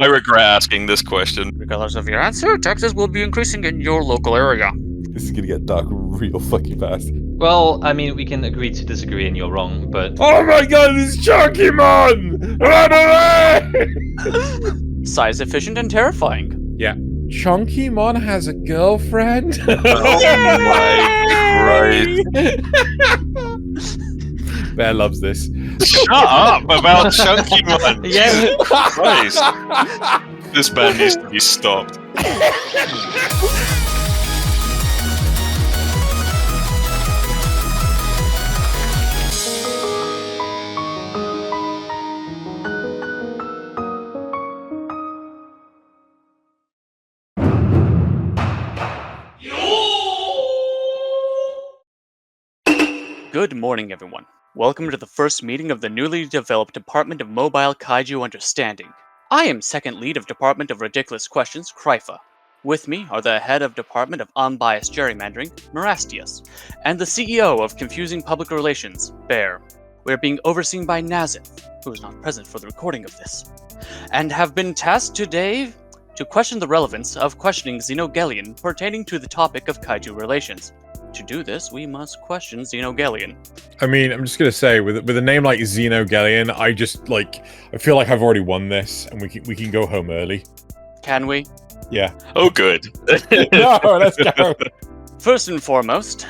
I regret asking this question. Regardless of your answer, taxes will be increasing in your local area. This is gonna get dark real fucking fast. Well, I mean, we can agree to disagree and you're wrong, but... Oh my god, it's Chunkymon! Run away! Size efficient and terrifying. Yeah. Chunkymon has a girlfriend? Oh my Christ. Bear loves this. Shut up about Chunkymon. Yeah. Christ. This man needs to be stopped. Good morning, everyone. Welcome to the first meeting of the newly developed Department of Mobile Kaiju Understanding. I am second lead of Department of Ridiculous Questions, Cryfa. With me are the head of Department of Unbiased Gerrymandering, Merastius, and the CEO of Confusing Public Relations, Bear. We are being overseen by Nazif, who is not present for the recording of this, and have been tasked today to question the relevance of questioning Xenogelion pertaining to the topic of kaiju relations. To do this, we must question Xenogelion. I mean, I'm just gonna say, with a name like Xenogelion, I feel like I've already won this, and we can go home early. Can we? Yeah. Oh, good. No, let's go. First and foremost,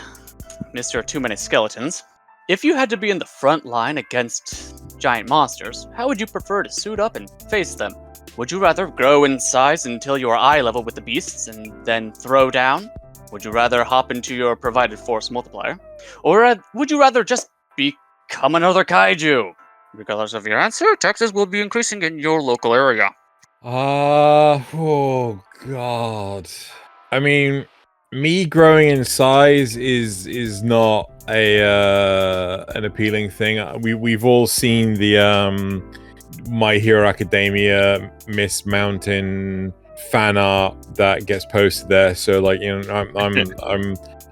Mr. Too Many Skeletons, if you had to be in the front line against giant monsters, how would you prefer to suit up and face them? Would you rather grow in size until you are eye level with the beasts and then throw down? Would you rather hop into your provided force multiplier? Or would you rather just become another kaiju? Regardless of your answer, taxes will be increasing in your local area. Oh god. I mean, me growing in size is not an appealing thing. We've all seen the My Hero Academia Miss Mountain fan art that gets posted there, so like, you know,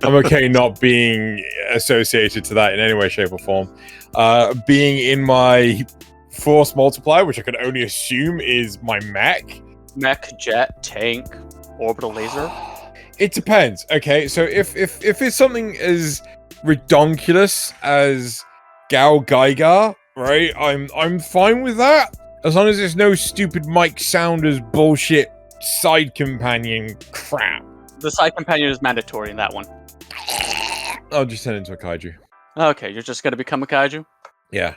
I'm okay not being associated to that in any way, shape, or form. Being in my force multiplier, which I can only assume is my mech, Jet, tank, orbital laser. It depends. Okay, so if it's something as redonkulous as Gal Geiger, right? I'm fine with that, as long as there's no stupid Mike Saunders bullshit side companion crap. The side companion is mandatory in that one. I'll just turn into a kaiju. Okay, you're just gonna become a kaiju? Yeah.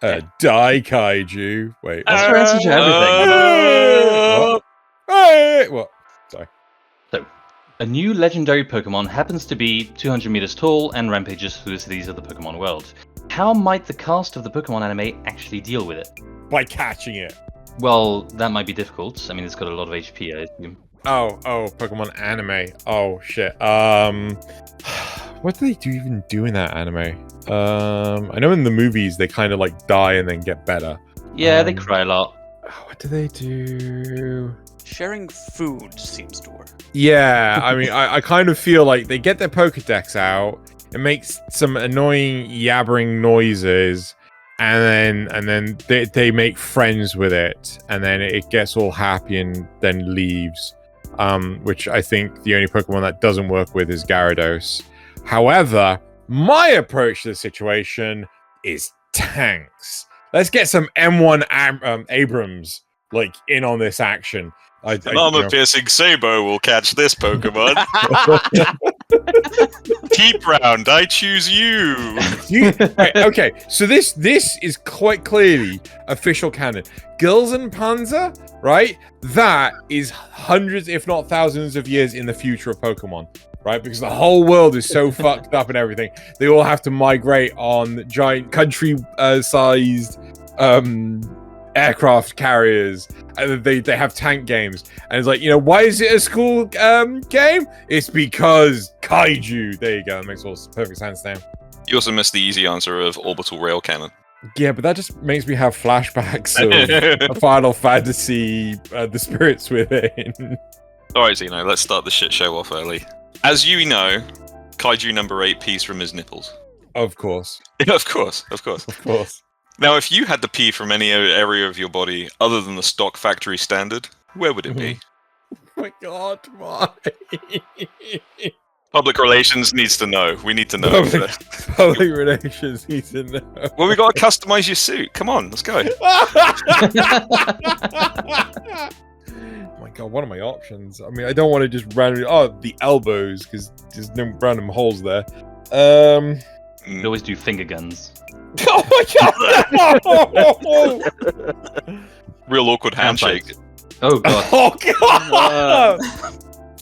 Die kaiju. Wait. That's your answer to everything. What? Hey, what? Sorry. So, a new legendary Pokemon happens to be 200 meters tall and rampages through the cities of the Pokemon world. How might the cast of the Pokemon anime actually deal with it? By catching it. Well, that might be difficult. I mean, it's got a lot of HP, I assume. Oh, Pokemon anime. Oh, shit. What do they even do in that anime? I know in the movies they kind of like die and then get better. Yeah, they cry a lot. What do they do? Sharing food seems to work. Yeah, I mean, I kind of feel like they get their Pokedex out, it makes some annoying yabbering noises, and then they make friends with it, and then it gets all happy and then leaves. Which I think the only Pokemon that doesn't work with is Gyarados. However, my approach to the situation is tanks. Let's get some M1 Abrams like in on this action. An armor-piercing Sabo will catch this Pokemon. Keep round, I choose you. Right, okay, so this is quite clearly official canon. Girls and Panzer, right? That is hundreds, if not thousands of years in the future of Pokemon, right? Because the whole world is so fucked up and everything. They all have to migrate on giant country-sized aircraft carriers, and they have tank games, and it's like, you know, why is it a school game? It's because kaiju. There you go, that makes all perfect sense now. You also missed the easy answer of orbital rail cannon. Yeah, but that just makes me have flashbacks of Final Fantasy, the spirits within. Alright, Xeno, let's start the shit show off early. As you know, kaiju number 8 pees from his nipples. Of course. Of course. Of course. Now, if you had to pee from any area of your body other than the stock factory standard, where would it be? Oh my god, why? Public relations needs to know. We need to know. Public relations need to know. Well, we got to customize your suit. Come on, let's go. Oh my god, what are my options? I mean, I don't want to just randomly. Oh, the elbows, because there's no random holes there. You always do finger guns. Oh my god! Real awkward handshake. Oh god. Oh god!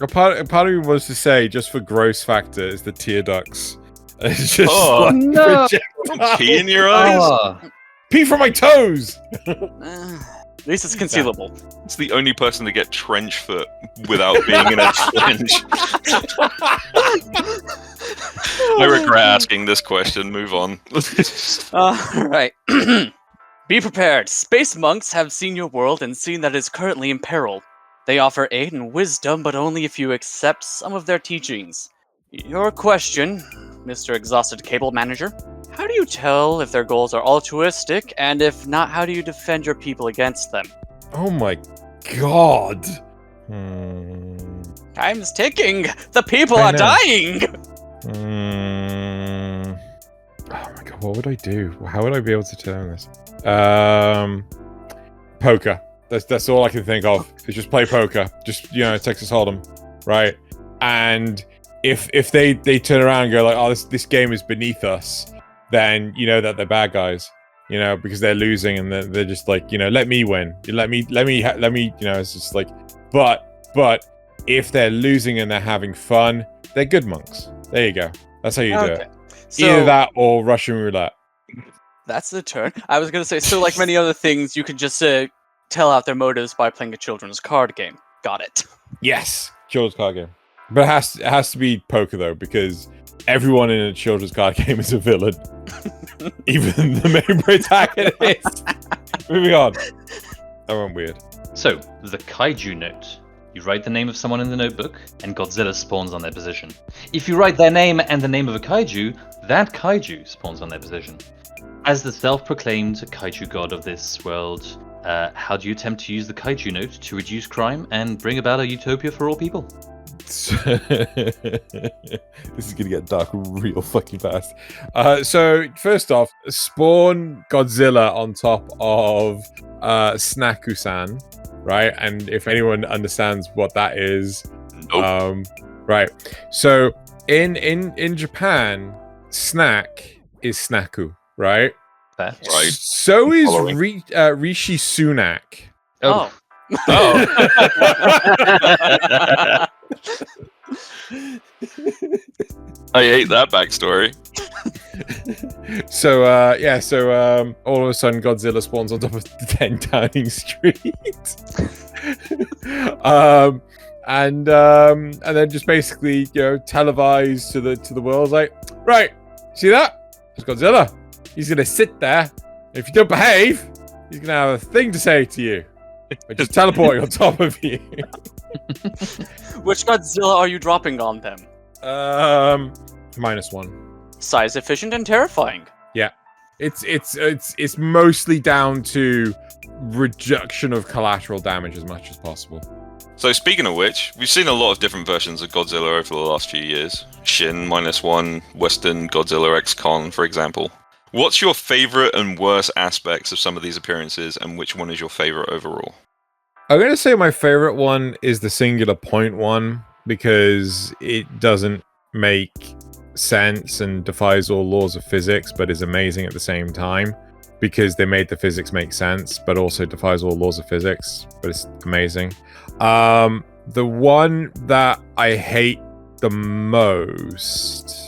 A part of me wants to say, just for gross factor, is the tear ducts. It's just Oh, no. Pee in your eyes? Oh. Pee from my toes! At least it's concealable. It's the only person to get trench foot without being in a trench. I regret asking this question. Move on. Alright. Be prepared. Space monks have seen your world and seen that it is currently in peril. They offer aid and wisdom, but only if you accept some of their teachings. Your question, Mr. Exhausted Cable Manager. How do you tell if their goals are altruistic, and if not, how do you defend your people against them? Oh my god! Time's ticking! The people I are know. dying! Oh my god, what would I do? How would I be able to turn this? Poker. That's all I can think of. Is just play poker. Just, Texas Hold'em, right? And if they turn around and go like, oh, this game is beneath us, then you know that they're bad guys, because they're losing and they're just like, let me win. Let me, it's just like, but if they're losing and they're having fun, they're good monks. There you go. That's how you do it. So, Either that or Russian roulette. that's the turn. I was gonna say, so like many other things, you could just tell out their motives by playing a children's card game. Got it. Yes, children's card game. But it has to be poker though, because everyone in a children's card game is a villain. Even the main protagonist. Moving on. That went weird. So, the kaiju note. You write the name of someone in the notebook, and Godzilla spawns on their position. If you write their name and the name of a kaiju, that kaiju spawns on their position. As the self-proclaimed kaiju god of this world, how do you attempt to use the kaiju note to reduce crime and bring about a utopia for all people? This is gonna get dark real fucking fast. So first off, spawn Godzilla on top of Snaku-san, right? And if anyone understands what that is, Nope. right. So in Japan, snack is snaku, right? Fair. Right. So is Following. Rishi Sunak. Oh. Oh. I hate that backstory. So all of a sudden Godzilla spawns on top of 10 Downing Street. and then just basically, televised to the world, like, right, see that? There's Godzilla. He's gonna sit there. If you don't behave, he's gonna have a thing to say to you. By just teleporting on top of you. Which Godzilla are you dropping on them? -1. Size efficient and terrifying. It's mostly down to reduction of collateral damage as much as possible. So speaking of which, we've seen a lot of different versions of Godzilla over the last few years. Shin -1, Western Godzilla X Kong, for example. What's your favorite and worst aspects of some of these appearances, and which one is your favorite overall? I'm going to say my favorite one is the singular point one, because it doesn't make sense and defies all laws of physics, but is amazing at the same time, because they made the physics make sense, but also defies all laws of physics, but it's amazing. The one that I hate the most...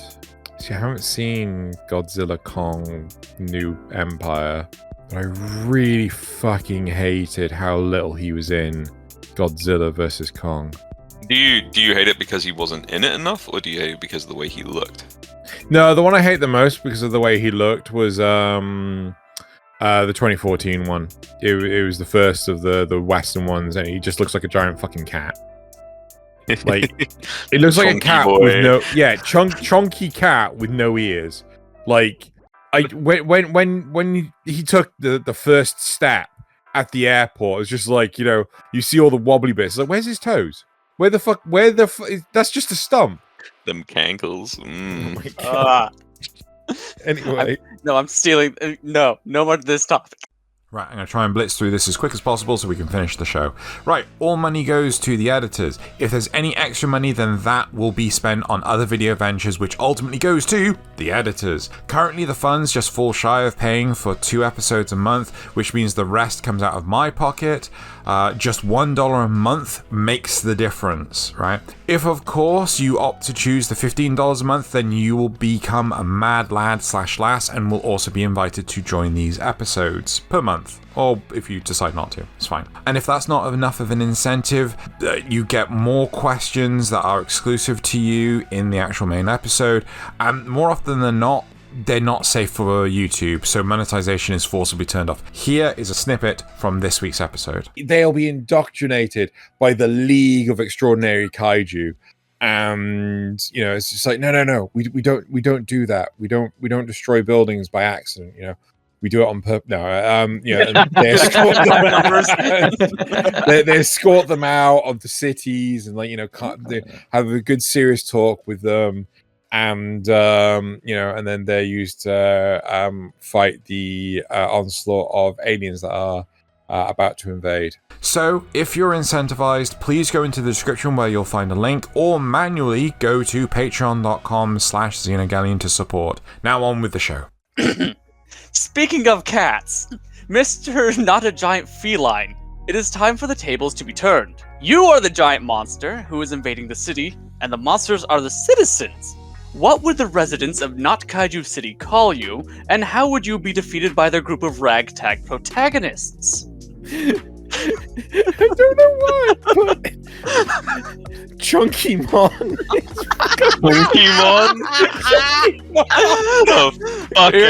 See, I haven't seen Godzilla Kong New Empire, but I really fucking hated how little he was in Godzilla vs. Kong. Do you hate it because he wasn't in it enough, or do you hate it because of the way he looked? No, the one I hate the most because of the way he looked was the 2014 one. It was the first of the Western ones, and he just looks like a giant fucking cat. Like, it looks like a Chunky cat boy. with chunky cat with no ears. Like, When he took the first step at the airport, it was just like, you see all the wobbly bits. Like, where's his toes? Where the fuck? That's just a stump. Them cankles. Oh my god. Anyway, I'm stealing. No more to this topic. Right, I'm going to try and blitz through this as quick as possible so we can finish the show. Right, all money goes to the editors. If there's any extra money, then that will be spent on other video ventures, which ultimately goes to the editors. Currently, the funds just fall shy of paying for 2 episodes a month, which means the rest comes out of my pocket. Just $1 a month makes the difference, right? If, of course, you opt to choose the $15 a month, then you will become a mad lad / lass and will also be invited to join these episodes per month. Or if you decide not to, it's fine. And if that's not enough of an incentive, you get more questions that are exclusive to you in the actual main episode. And more often than not, they're not safe for YouTube, so monetization is forcibly turned off. Here is a snippet from this week's episode. They'll be indoctrinated by the League of Extraordinary Kaiju. And it's just like, no, we don't do that. We don't destroy buildings by accident. We do it on purpose. No, and they escort them out of the cities, and they have a good serious talk with them, and and then they're used to fight the onslaught of aliens that are about to invade. So, if you're incentivized, please go into the description where you'll find a link, or manually go to patreon.com/Xenogelion to support. Now on with the show. Speaking of cats, Mr. Not a Giant Feline, it is time for the tables to be turned. You are the giant monster who is invading the city, and the monsters are the citizens. What would the residents of Not Kaiju City call you, and how would you be defeated by their group of ragtag protagonists? I don't know why, but Chunkymon. Chunkymon? Oh, fuck out of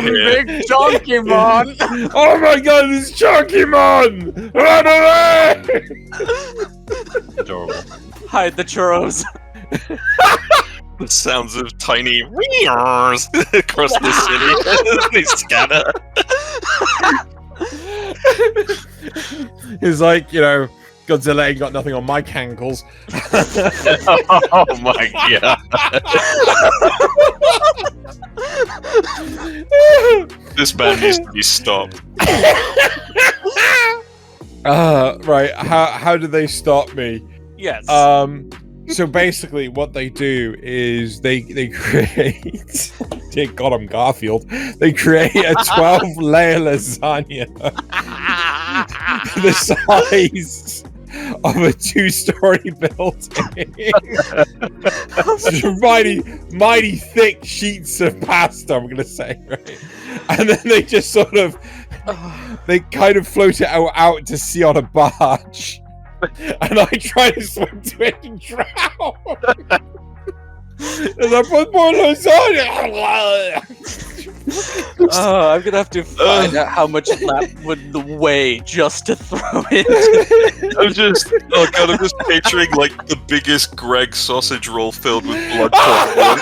here. Big Chunkymon! Oh my god, it's Chunkymon! Run away! Adorable. Hide the churros. The sounds of tiny across the city. They scatter. It's like, Godzilla ain't got nothing on my cankles. Oh my god. This man needs to be stopped. Right, how do they stop me? Yes. So basically what they do is they create, dear God, I'm Garfield, they create a 12-layer lasagna the size of a 2-story building. So mighty thick sheets of pasta, I'm gonna say, right? And then they just sort of they kind of float it out to sea on a barge. And I try to swim to it and drown. As I put more lasagna. I'm gonna have to find out how much that would weigh just to throw it. I'm just picturing like the biggest Greg sausage roll filled with blood popcorn.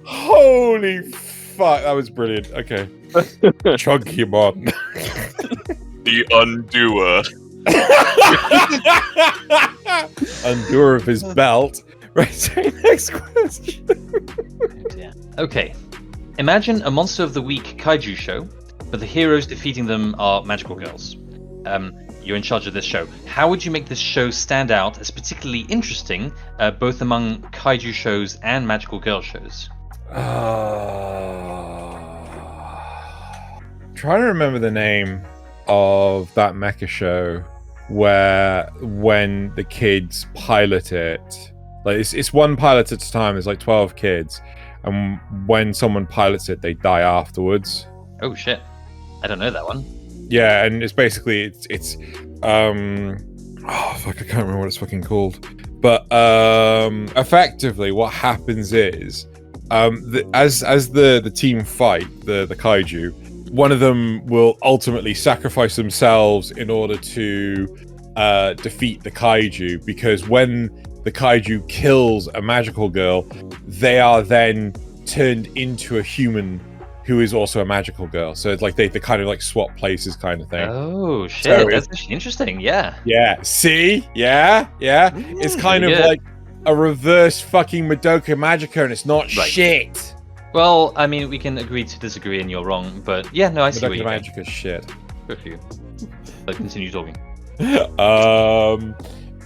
Holy fuck, that was brilliant. Okay. Chunkymon. The undoer. Undoer of his belt. Right, so next question. Okay. Imagine a Monster of the Week kaiju show, but the heroes defeating them are magical girls. You're in charge of this show. How would you make this show stand out as particularly interesting, both among kaiju shows and magical girl shows? Trying to remember the name of that mecha show where when the kids pilot it, like it's one pilot at a time, there's like 12 kids, and when someone pilots it they die afterwards. Oh shit, I don't know that one. Yeah, and it's basically it's oh fuck, I can't remember what it's fucking called, but effectively what happens is as the team fight the kaiju, one of them will ultimately sacrifice themselves in order to defeat the kaiju, because when the kaiju kills a magical girl, they are then turned into a human who is also a magical girl. So it's like they kind of like swap places kind of thing. Oh shit, So that's actually interesting. Yeah. Yeah, see? Yeah. It's kind of like a reverse fucking Madoka Magica, and it's not shit. Well, I mean, we can agree to disagree, and you're wrong. But yeah, no, I see what Madoka you mean. Magica's shit. Good for you. But continue talking.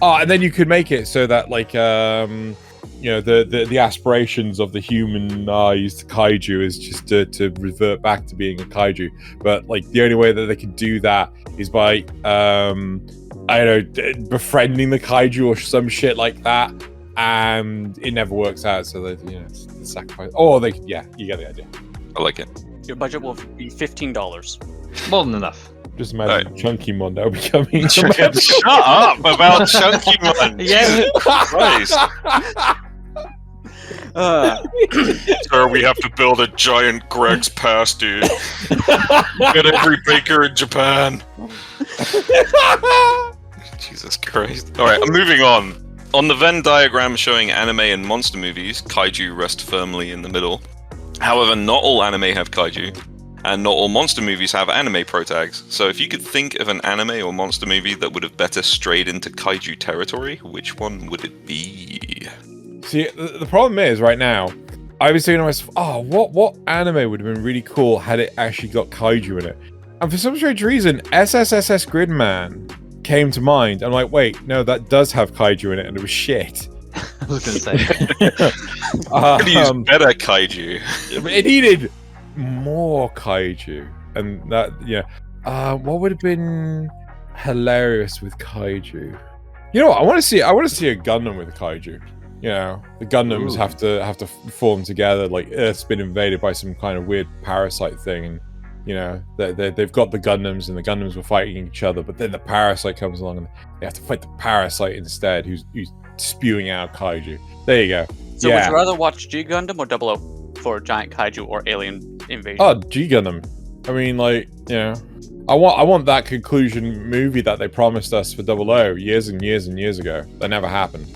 And then you could make it so that like the aspirations of the humanized kaiju is just to revert back to being a kaiju. But like the only way that they can do that is by befriending the kaiju or some shit like that, and it never works out. So that it's the sacrifice. Oh, you get the idea. I like it. Your budget will be $15. More than enough. Just imagine Chunkymon now becoming. Shut up about Chunkymon. Yeah. Christ. Sir, we have to build a giant Greg's Pass, dude. Get every baker in Japan. Jesus Christ. Alright, I'm moving on. On the Venn diagram showing anime and monster movies, kaiju rest firmly in the middle. However, not all anime have kaiju, and not all monster movies have anime protags. So if you could think of an anime or monster movie that would have better strayed into kaiju territory, which one would it be? See, the problem is, right now, I was thinking to myself, what anime would have been really cool had it actually got kaiju in it? And for some strange reason, ssss.gridman came to mind. I'm like, wait, no, that does have kaiju in it, and it was shit. I was going to say. Could use better kaiju. It needed more kaiju, and that, what would have been hilarious with kaiju? You know what? I want to see a Gundam with a kaiju. The Gundams have to form together, like Earth's been invaded by some kind of weird parasite thing, and they've got the Gundams, and the Gundams were fighting each other, but then the parasite comes along, and they have to fight the parasite instead, who's spewing out kaiju. There you go. So would you rather watch G Gundam or 00 for giant kaiju or alien invasion? Oh, G Gundam. I mean, I want that conclusion movie that they promised us for 00 years and years and years ago. That never happened.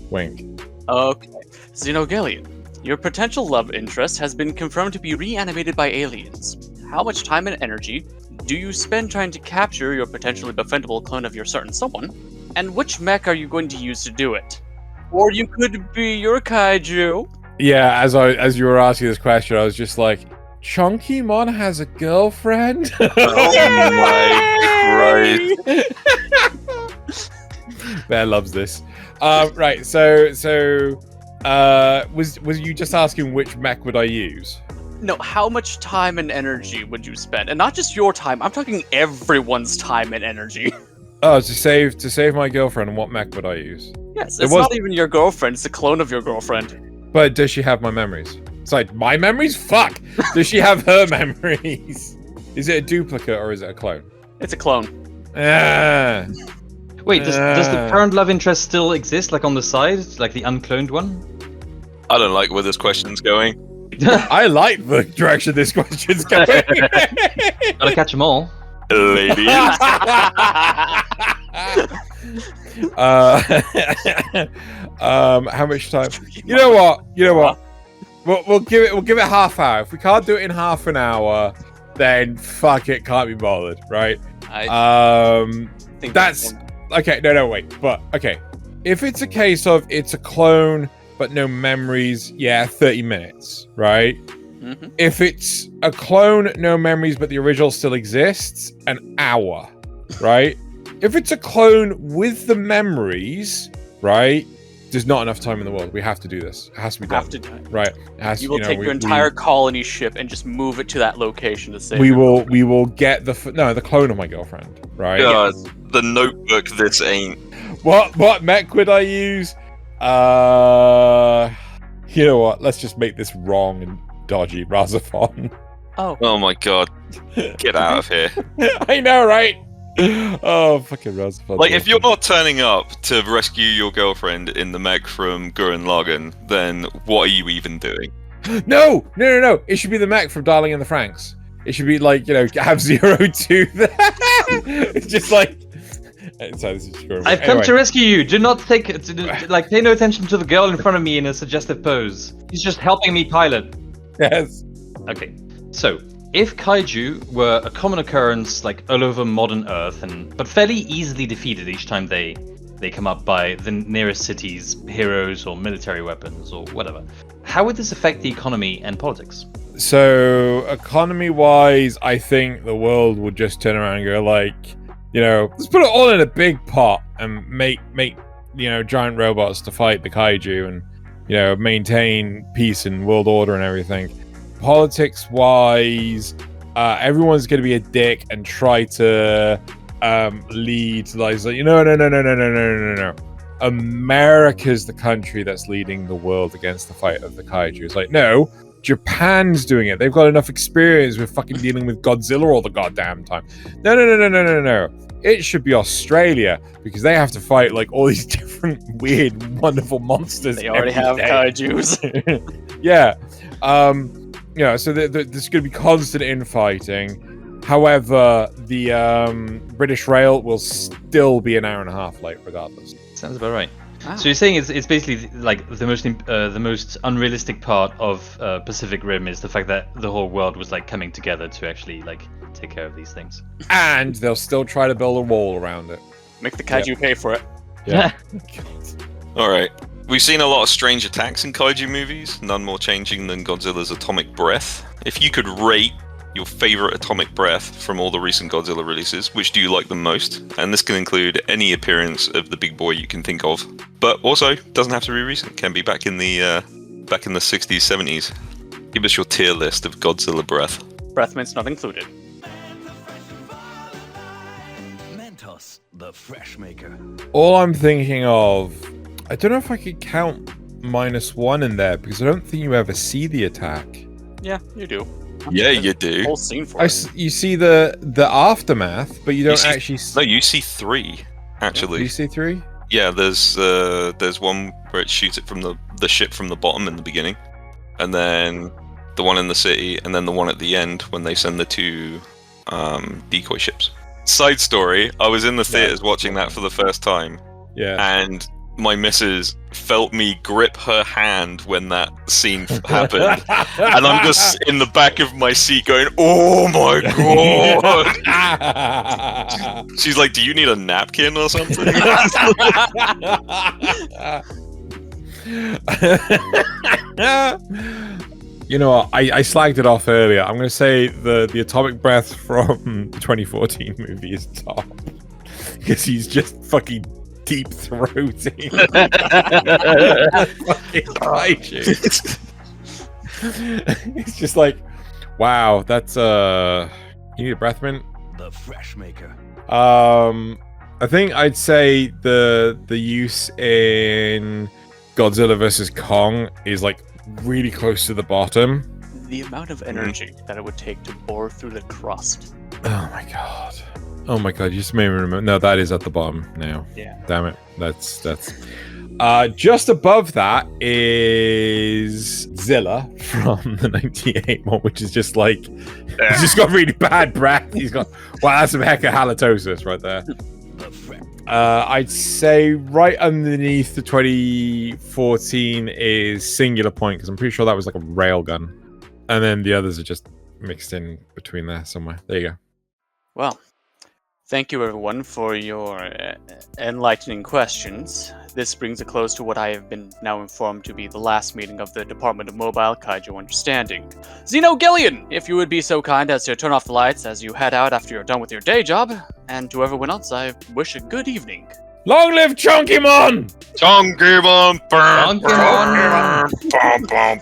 Wink. Okay. Xenogelion. Your potential love interest has been confirmed to be reanimated by aliens. How much time and energy do you spend trying to capture your potentially befriendable clone of your certain someone? And which mech are you going to use to do it? Or you could be your kaiju. Yeah, as you were asking this question, I was just like, Chunkymon has a girlfriend? Oh my Christ. Bear loves this. Right, so was you just asking which mech would I use? No, how much time and energy would you spend? And not just your time, I'm talking everyone's time and energy. Oh, to save my girlfriend, and what mech would I use? Yes, it's not even your girlfriend, it's a clone of your girlfriend. But does she have my memories? It's like, my memories? Fuck! Does she have her memories? Is it a duplicate or is it a clone? It's a clone. Wait, does the current love interest still exist, like on the side, like the uncloned one? I don't like where this question's going. I like the direction this question's going. Gotta catch them all. Ladies. How much time? You know what? We'll give it half hour. If we can't do it in half an hour, then fuck it, can't be bothered, right? I think that's okay. No, wait. But okay, if it's a case of it's a clone but no memories, yeah, 30 minutes, right? Mm-hmm. If it's a clone, no memories, but the original still exists, an hour, right? If it's a clone with the memories, right? There's not enough time in the world. We have to do this. It has to be done. Right? It has you will take your entire colony ship and just move it to that location to save. We will get the clone of my girlfriend, right? God, the Notebook. This ain't. What mech would I use? You know what? Let's just make this wrong and dodgy. Razafon. Oh my god. Get out of here. I know, right? Oh, fucking Razafon. Like, if you're not turning up to rescue your girlfriend in the mech from Gurren Lagann, then what are you even doing? No! It should be the mech from Darling in the Franxx. It should be like, have 02 there. It's just like, Sorry, this is true. I've come to rescue you. Do not pay no attention to the girl in front of me in a suggestive pose. He's just helping me pilot. Yes. Okay, so if kaiju were a common occurrence like all over modern Earth, but fairly easily defeated each time they come up by the nearest city's heroes or military weapons or whatever, how would this affect the economy and politics? So, economy-wise, I think the world would just turn around and go like, let's put it all in a big pot and make giant robots to fight the kaiju and, maintain peace and world order and everything. Politics-wise, everyone's going to be a dick and try to lead like no. America's the country that's leading the world against the fight of the kaiju. It's like, no, Japan's doing it. They've got enough experience with fucking dealing with Godzilla all the goddamn time. No. It should be Australia because they have to fight like all these different weird, wonderful monsters. They already have kaijus. Yeah. So there's going to be constant infighting. However, the British Rail will still be an hour and a half late, regardless. Sounds about right. Wow. So you're saying it's basically like the most unrealistic part of Pacific Rim is the fact that the whole world was like coming together to actually like take care of these things. And they'll still try to build a wall around it. Make the kaiju pay for it. Yeah. All right. We've seen a lot of strange attacks in kaiju movies, none more changing than Godzilla's atomic breath. If you could rate your favorite atomic breath from all the recent Godzilla releases, which do you like the most? And this can include any appearance of the big boy you can think of, but also doesn't have to be recent. Can be back in the 60s, 70s. Give us your tier list of Godzilla breath. Breath mints not included. Mentos, the fresh maker. All I'm thinking of, I don't know if I could count -1 in there because I don't think you ever see the attack. Yeah, you do. Yeah, you do. Whole scene for it. You see the aftermath, but you don't actually. No, you see 3 actually. Do you see 3? Yeah, there's one where it shoots it from the ship from the bottom in the beginning, and then the one in the city, and then the one at the end when they send the 2 decoy ships. Side story: I was in the theaters watching that for the first time. Yeah. And my missus felt me grip her hand when that scene happened, and I'm just in the back of my seat going, "Oh my god!" She's like, "Do you need a napkin or something?" You know what? I slagged it off earlier. I'm going to say the atomic breath from the 2014 movie is top because he's just fucking deep throating. Fucking kaiju. It's just like, wow, that's you need a breath mint? The fresh maker. I think I'd say the use in Godzilla vs. Kong is like really close to the bottom. The amount of energy that it would take to bore through the crust. Oh my god. Oh my god, you just made me remember. No, that is at the bottom now. Yeah. Damn it. That's just above that is Zilla from the 98 one, which is just like he's just got really bad breath. He's got that's some heck of halitosis right there. I'd say right underneath the 2014 is Singular Point, because I'm pretty sure that was like a railgun. And then the others are just mixed in between there somewhere. There you go. Well, thank you everyone for your enlightening questions. This brings a close to what I have been now informed to be the last meeting of the Department of Mobile Kaiju Understanding. Xenogelion, if you would be so kind as to turn off the lights as you head out after you're done with your day job. And to everyone else, I wish a good evening. Long live Chunkymon! Chunkymon! Chunkymon! Chunkymon!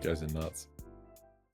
Guys are nuts.